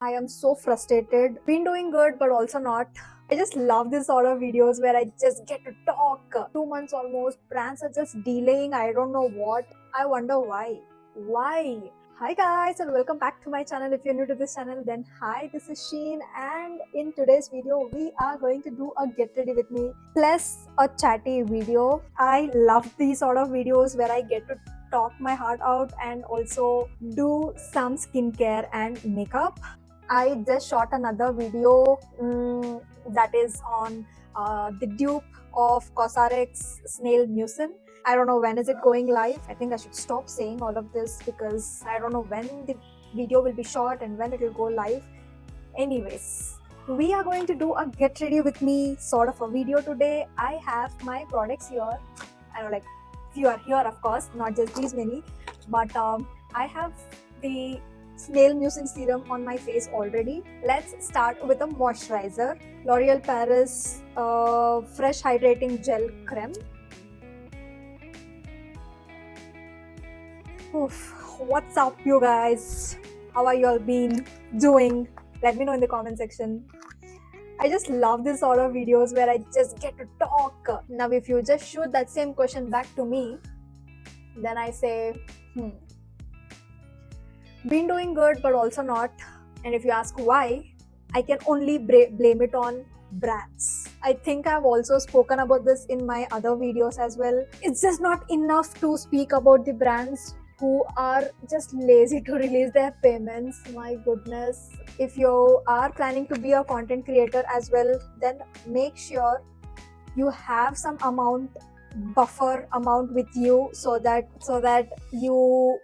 I am so frustrated. Been doing good, but also not. I just love this sort of videos where I just get to talk. 2 months almost. Brands are just delaying. I don't know what. I wonder why. Why? Hi guys and welcome back to my channel. If you're new to this channel, then hi, this is Sheen, and in today's video we are going to do a get ready with me plus a chatty video. I love these sort of videos where I get to talk my heart out and also do some skincare and makeup. I just shot another video that is on the dupe of Cosrx Snail Mucin. I don't know when is it going live. I think I should stop saying all of this because I don't know when the video will be shot and when it will go live. Anyways, we are going to do a get ready with me sort of a video today. I have my products here. I know, like, few are here, of course, not just these many, but I have the Snail Mucin serum on my face already. Let's start with a moisturizer. L'Oreal Paris Fresh Hydrating Gel Creme. Oof, what's up, you guys? How are you all been doing? Let me know in the comment section. I just love this sort of videos where I just get to talk. Now, if you just shoot that same question back to me, then I say, been doing good, but also not. And if you ask why, I can only blame it on brands. I think I've also spoken about this in my other videos as well. It's just not enough to speak about the brands who are just lazy to release their payments. My goodness. If you are planning to be a content creator as well, then make sure you have some buffer amount with you so that you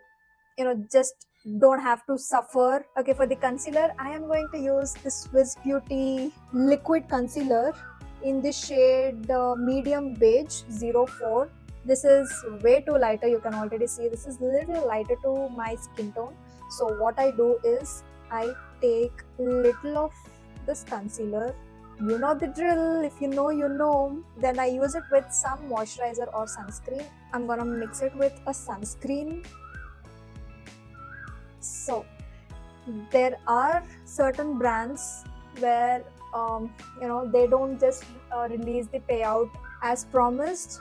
know just don't have to suffer. Okay, for the concealer, I am going to use the Swiss Beauty liquid concealer in the shade medium beige 04. This is way too lighter. You can already see this is little lighter to my skin tone. So what I do is I take little of this concealer. You know the drill. If you know, you know. Then I use it with some moisturizer or sunscreen. I'm gonna mix it with a sunscreen. So there are certain brands where they don't just release the payout as promised.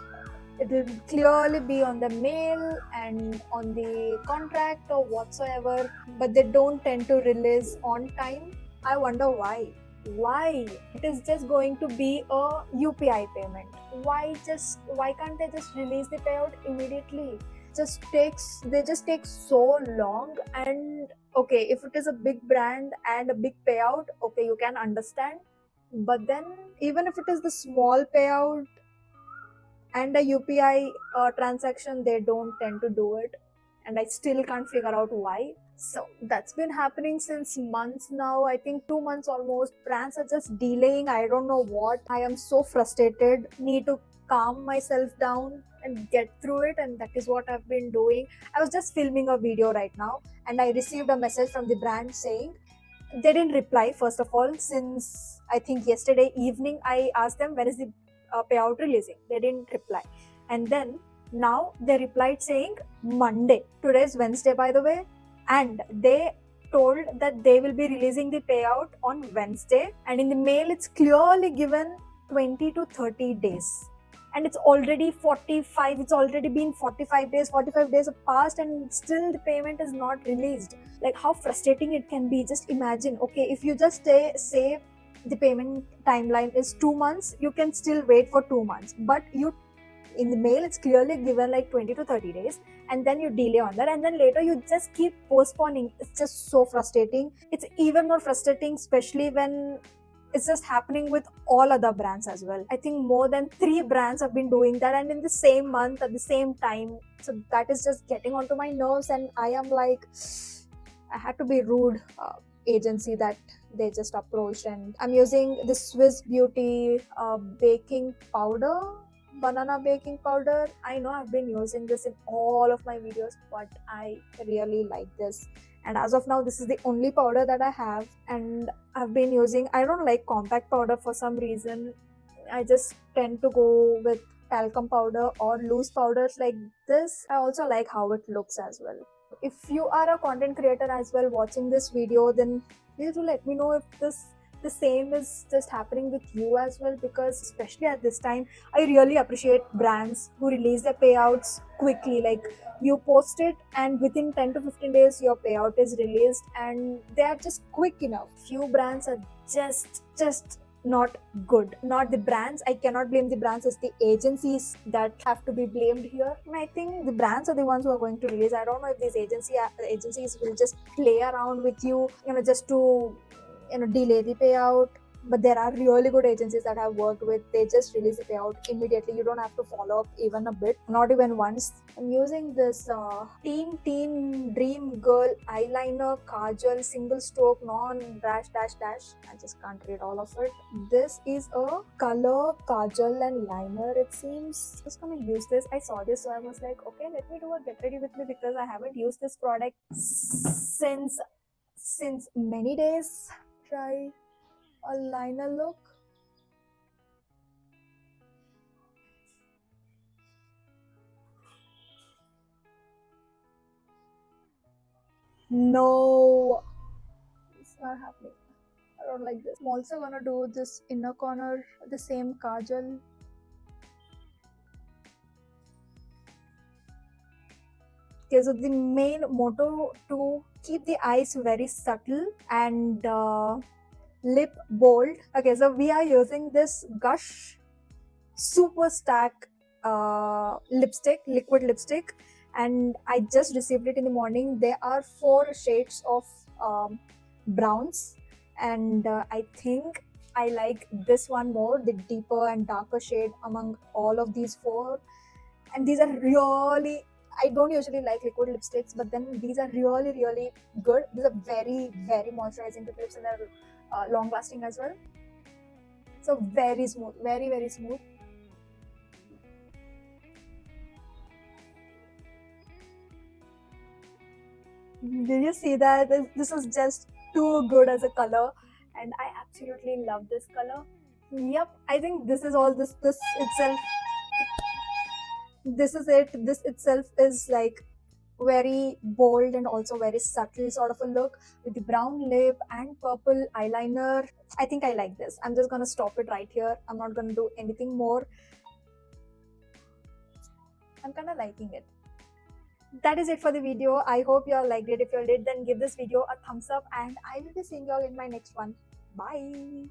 It will clearly be on the mail and on the contract or whatsoever, but they don't tend to release on time. I wonder why. Why? It is just going to be a UPI payment. Why can't they just release the payout immediately? They just take so long. And okay, if it is a big brand and a big payout, okay, you can understand. But then even if it is the small payout and a UPI transaction, they don't tend to do it, and I still can't figure out why. So that's been happening since months now. I think 2 months almost. Brands are just delaying. I don't know what. I am so frustrated. Need to calm myself down and get through it, and that is what I've been doing. I was just filming a video right now, and I received a message from the brand saying they didn't reply. First of all, since I think yesterday evening I asked them when is the payout releasing. They didn't reply, and then now they replied saying Monday. Today is Wednesday, by the way, and they told that they will be releasing the payout on Wednesday, and in the mail it's clearly given 20 to 30 days, and it's already 45. It's already been 45 days. 45 days have passed and still the payment is not released. Like, how frustrating it can be. Just imagine, okay, if you just say the payment timeline is 2 months, you can still wait for 2 months, but you in the mail it's clearly given like 20 to 30 days, and then you delay on that, and then later you just keep postponing. It's just so frustrating. It's even more frustrating, especially when it's just happening with all other brands as well. I think more than 3 brands have been doing that, and in the same month at the same time. So that is just getting onto my nerves, and I am like, I had to be rude agency that they just approached. And I'm using the Swiss Beauty baking powder, banana baking powder. I know I've been using this in all of my videos, but I really like this, and as of now this is the only powder that I have. And I've been using, I don't like compact powder for some reason. I just tend to go with talcum powder or loose powders like this. I also like how it looks as well. If you are a content creator as well watching this video, then Please do let me know if the same is just happening with you as well, because especially at this time I really appreciate brands who release their payouts quickly. Like, you post it and within 10 to 15 days your payout is released, and they are just quick enough. Few brands are just not good. Not the brands, I cannot blame the brands, it's the agencies that have to be blamed here. And I think the brands are the ones who are going to release. I don't know if these agencies will just play around with you, just to delay the payout. But there are really good agencies that I've worked with. They just release the payout immediately. You don't have to follow up even a bit, not even once. I'm using this Teen Dream Girl eyeliner kajal single stroke non dash dash dash. I just can't read all of it. This is a color kajal and liner, it seems. Just gonna use this. I saw this, so I was like, okay, let me do a get ready with me, because I haven't used this product since many days. Try a liner look. No, it's not happening. I don't like this. I'm also gonna do this inner corner, the same kajal. Okay, so the main motto to keep the eyes very subtle and lip bold. Okay, so we are using this Gush Super Stack lipstick, liquid lipstick, and I just received it in the morning. There are 4 shades of browns, and I think I like this one more, the deeper and darker shade among all of these 4. And these are really, I don't usually like liquid lipsticks, but then these are really good. These are very moisturizing to lips, and they're long lasting as well. So very smooth, very smooth. Did you see that? This is just too good as a color, and I absolutely love this color. Yep, I think this is all. This itself, this is it. This itself is like very bold and also very subtle sort of a look with the brown lip and purple eyeliner. I think I like this. I'm just gonna stop it right here. I'm not gonna do anything more. I'm kind of liking it. That is it for the video. I hope you all liked it. If you all did, then give this video a thumbs up, and I will be seeing you all in my next one. Bye.